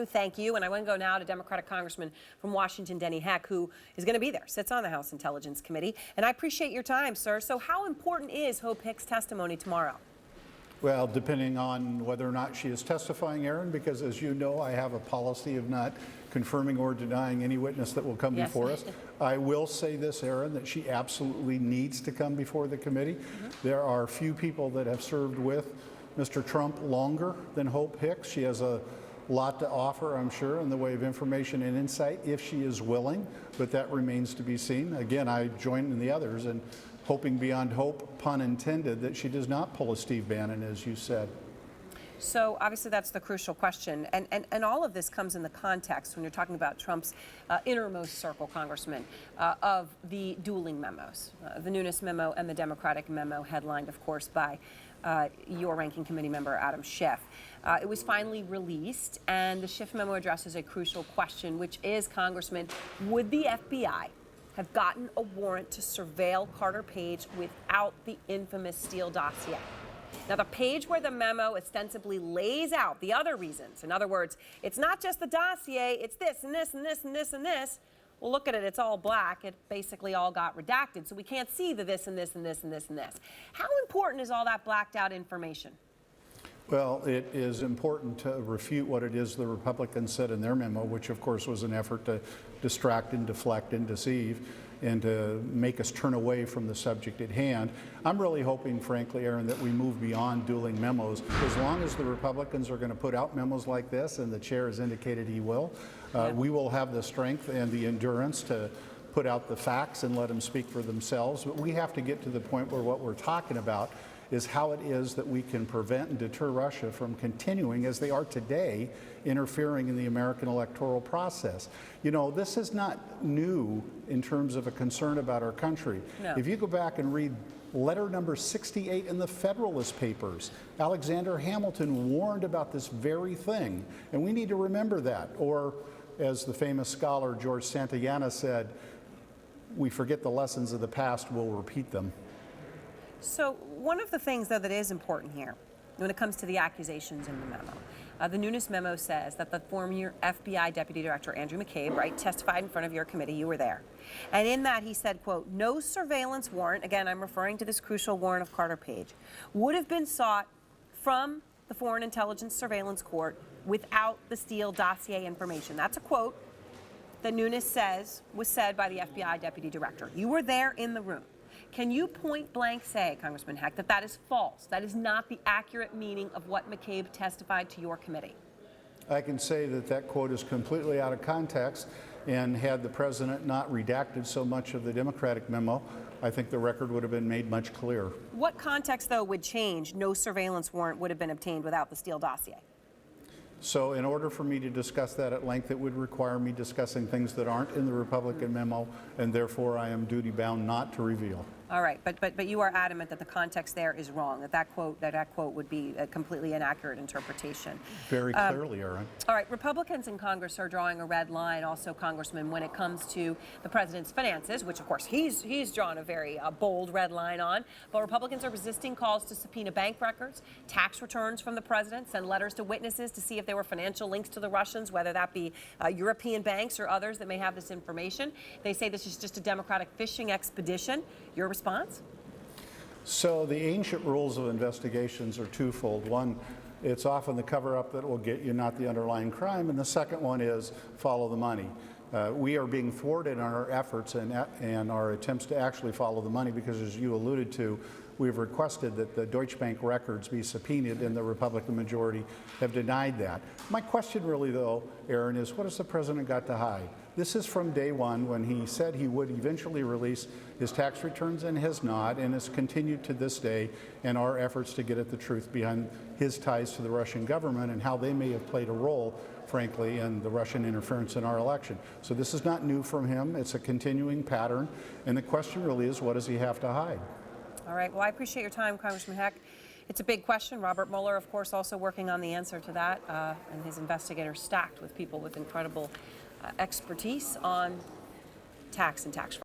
Thank you. And I want to go now to Democratic Congressman from Washington, Heck, who is going to be there, sits on the House Intelligence Committee. And I appreciate your time, sir. So how important is Hope Hicks' testimony tomorrow? Well, depending on whether or not she is testifying, Erin, because as you know, I have a policy of not confirming or denying any witness that will come before us. I will say this, Erin, that she absolutely needs to come before the committee. There are few people that have served with Mr. Trump longer than Hope Hicks. She has a lot to offer, I'm sure, in the way of information and insight, if she is willing, but that remains to be seen. Again, I join in the others and hoping beyond hope, pun intended, that she does not pull a Steve Bannon, as you said. So obviously that's the crucial question, and all of this comes in the context when you're talking about Trump's innermost circle, Congressman, of the dueling memos, the Nunes memo and the Democratic memo, headlined, of course, by your ranking committee member, Adam Schiff. It was finally released, and the Schiff memo addresses a crucial question, which is, Congressman, would the FBI have gotten a warrant to surveil Carter Page without the infamous Steele dossier? Now, the page where the memo ostensibly lays out the other reasons, in other words, it's not just the dossier, it's this and this and this and this and this. Well, look at it, it's all black. It basically all got redacted, so we can't see the this and this and this and this and this. How important is all that blacked out information? Well, it is important to refute what it is the Republicans said in their memo, which of course was an effort to distract and deflect and deceive and to make us turn away from the subject at hand. I'm really hoping, frankly, Erin, that we move beyond dueling memos. As long as the Republicans are going to put out memos like this, and the chair has indicated he will, we will have the strength and the endurance to put out the facts and let them speak for themselves. But we have to get to the point where what we're talking about is how it is that we can prevent and deter Russia from continuing, as they are today, interfering in the American electoral process. You know, this is not new in terms of a concern about our country. No. If you go back and read letter number 68 in the Federalist Papers, Alexander Hamilton warned about this very thing, and we need to remember that. Or, as the famous scholar George Santayana said, we forget the lessons of the past, we'll repeat them. So one of the things, though, that is important here when it comes to the accusations in the memo, the Nunes memo says that the former FBI Deputy Director Andrew McCabe, right, testified in front of your committee. You were there. And in that he said, quote, no surveillance warrant, again, I'm referring to this crucial warrant of Carter Page, would have been sought from the Foreign Intelligence Surveillance Court without the Steele dossier information. That's a quote that Nunes says was said by the FBI Deputy Director. You were there in the room. Can you point blank say, Congressman Heck, that that is false? That is not the accurate meaning of what McCabe testified to your committee? I can say that that quote is completely out of context, and had the president not redacted so much of the Democratic memo, I think the record would have been made much clearer. What context, though, would change no surveillance warrant would have been obtained without the Steele dossier? So in order for me to discuss that at length, it would require me discussing things that aren't in the Republican memo, and therefore I am duty-bound not to reveal. All right, but you are adamant that the context there is wrong, that quote would be a completely inaccurate interpretation. Very clearly, Erin. All right, Republicans in Congress are drawing a red line also, Congressman, when it comes to the president's finances, which, of course, he's drawn a very bold red line on. But Republicans are resisting calls to subpoena bank records, tax returns from the president, send letters to witnesses to see if there were financial links to the Russians, whether that be European banks or others that may have this information. They say this is just a Democratic fishing expedition. Your response? So the ancient rules of investigations are twofold. One, it's often the cover-up that will get you, not the underlying crime. And the second one is follow the money. We are being thwarted in our efforts and our attempts to actually follow the money because, as you alluded to, we've requested that the Deutsche Bank records be subpoenaed, and the Republican majority have denied that. My question really, though, Erin, is what has the president got to hide? This is from day one, when he said he would eventually release his tax returns and has not, and has continued to this day in our efforts to get at the truth behind his ties to the Russian government and how they may have played a role, frankly, in the Russian interference in our election. So this is not new from him. It's a continuing pattern. And the question really is, what does he have to hide? All right. Well, I appreciate your time, Congressman Heck. It's a big question. Robert Mueller, of course, also working on the answer to that, and his investigators stacked with people with incredible expertise on tax and tax fraud.